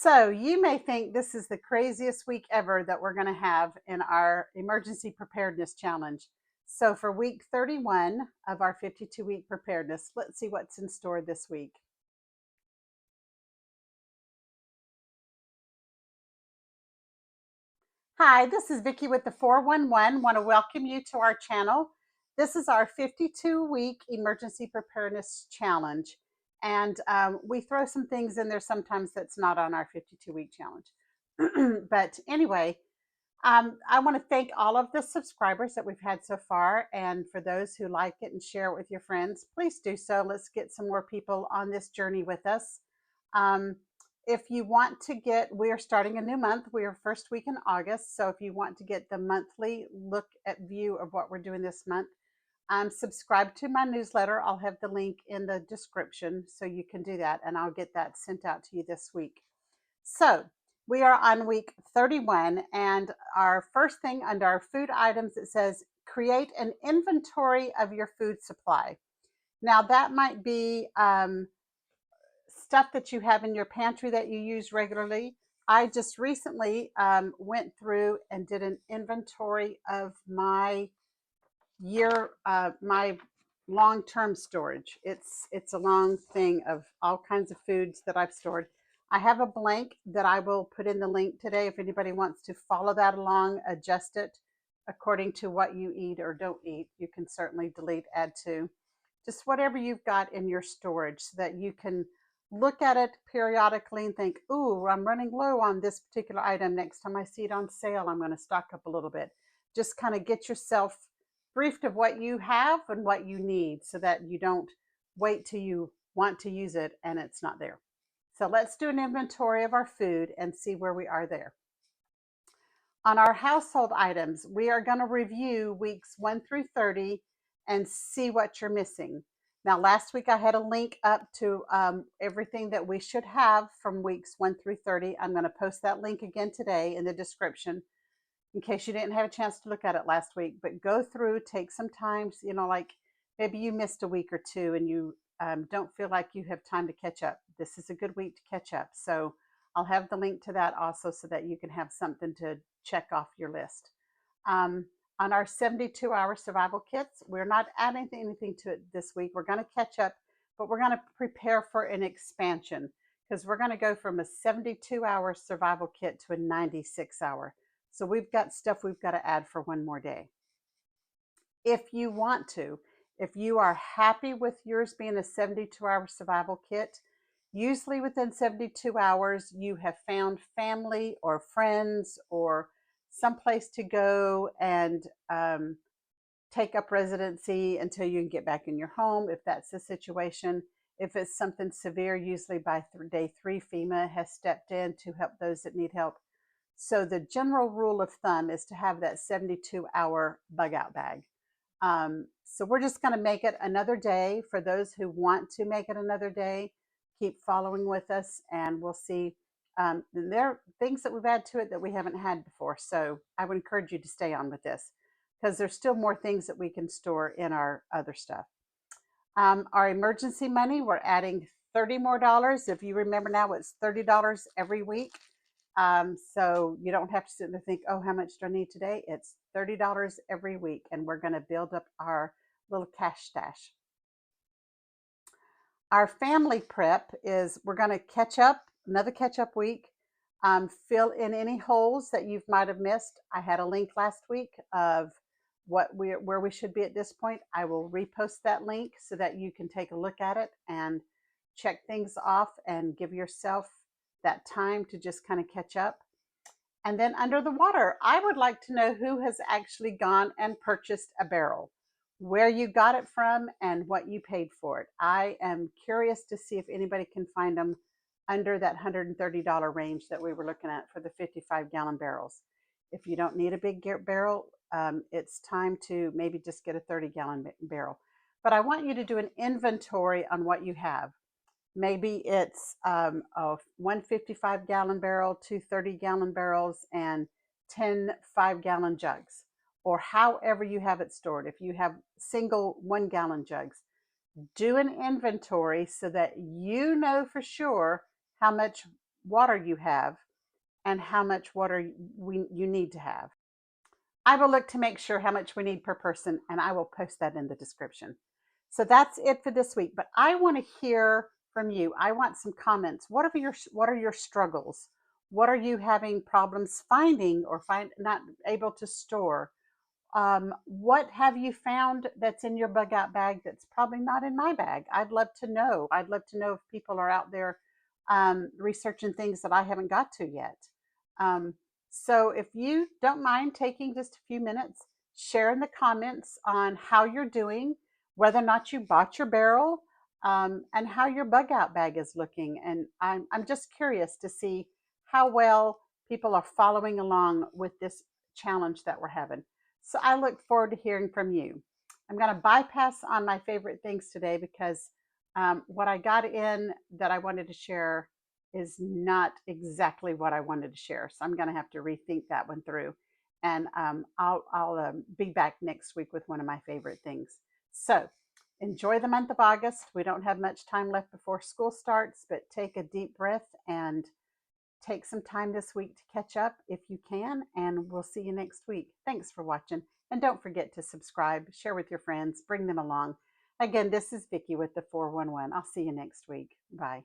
So you may think this is the craziest week ever that we're going to have in our Emergency Preparedness Challenge. So for week 31 of our 52-week preparedness, let's see what's in store this week. Hi, this is Vicki with the 411. Want to welcome you to our channel. This is our 52-week Emergency Preparedness Challenge. And we throw some things in there sometimes that's not on our 52-week challenge. But anyway, I want to thank all of the subscribers that we've had so far. And for those who like it and share it with your friends, please do so. Let's get some more people on this journey with us. If you want to get, we are starting a new month. We are first week in August. So if you want to get the monthly look at view of what we're doing this month, subscribe to my newsletter. I'll have the link in the description so you can do that. And I'll get that sent out to you this week. So we are on week 31, and our first thing under our food items, it says create an inventory of your food supply. Now that might be stuff that you have in your pantry that you use regularly. I just recently went through and did an inventory of my my long-term storage. It's a long thing of all kinds of foods that I've stored. I have a blank that I will put in the link today if anybody wants to follow that along, adjust it according to what you eat or don't eat. You can certainly delete, add to, just whatever you've got in your storage so that you can look at it periodically and think, ooh, I'm running low on this particular item. Next time I see it on sale, I'm going to stock up a little bit. Just kind of get yourself briefed of what you have and what you need so that you don't wait till you want to use it and it's not there. So let's do an inventory of our food and see where we are there. On our household items, we are going to review weeks 1 through 30 and see what you're missing. Now, last week I had a link up to everything that we should have from weeks 1 through 30. I'm going to post that link again today in the description in case you didn't have a chance to look at it last week. But go through, take some time, like maybe you missed a week or two and you don't feel like you have time to catch up. This is a good week to catch up. So I'll have the link to that also so that you can have something to check off your list. On our 72-hour survival kits, we're not adding anything to it this week. We're going to catch up, but we're going to prepare for an expansion because we're going to go from a 72-hour survival kit to a 96-hour. So we've got stuff we've got to add for one more day. If you want to, if you are happy with yours being a 72-hour survival kit, usually within 72 hours, you have found family or friends or someplace to go and take up residency until you can get back in your home, if that's the situation. If it's something severe, usually by day 3, FEMA has stepped in to help those that need help. So the general rule of thumb is to have that 72-hour bug out bag. So we're just going to make it another day. For those who want to make it another day, keep following with us and we'll see. There are things that we've added to it that we haven't had before. So I would encourage you to stay on with this because there's still more things that we can store in our other stuff. Our emergency money, we're adding $30 more. If you remember now, it's $30 every week. So you don't have to sit there and think, oh, how much do I need today? It's $30 every week, and we're going to build up our little cash stash. Our family prep is we're going to catch up, another catch up week, fill in any holes that you might have missed. I had a link last week of where we should be at this point. I will repost that link so that you can take a look at it and check things off and give yourself that time to just kind of catch up. And then under the water, I would like to know who has actually gone and purchased a barrel, where you got it from and what you paid for it. I am curious to see if anybody can find them under that $130 range that we were looking at for the 55-gallon barrels. If you don't need a big barrel, it's time to maybe just get a 30-gallon barrel. But I want you to do an inventory on what you have. Maybe it's one 55-gallon barrel, 2 30-gallon barrels, and 10 5-gallon jugs, or however you have it stored. If you have single 1-gallon jugs, do an inventory so that you know for sure how much water you have and how much water you need to have. I will look to make sure how much we need per person, and I will post that in the description. So that's it for this week. But I want to hear from you. I want some comments. What are your struggles? What are you having problems finding or not able to store? What have you found that's in your bug out bag that's probably not in my bag? I'd love to know. I'd love to know if people are out there researching things that I haven't got to yet. Um, so if you don't mind taking just a few minutes, share in the comments on how you're doing, whether or not you bought your barrel, and how your bug out bag is looking. And I'm just curious to see how well people are following along with this challenge that we're having. So I look forward to hearing from you. I'm going to bypass on my favorite things today because what I got in that I wanted to share is not exactly what I wanted to share. So I'm going to have to rethink that one through. And I'll be back next week with one of my favorite things. So enjoy the month of August. We don't have much time left before school starts, but take a deep breath and take some time this week to catch up if you can, and we'll see you next week. Thanks for watching, and don't forget to subscribe, share with your friends, bring them along. Again, this is Vicki with the 411. I'll see you next week. Bye.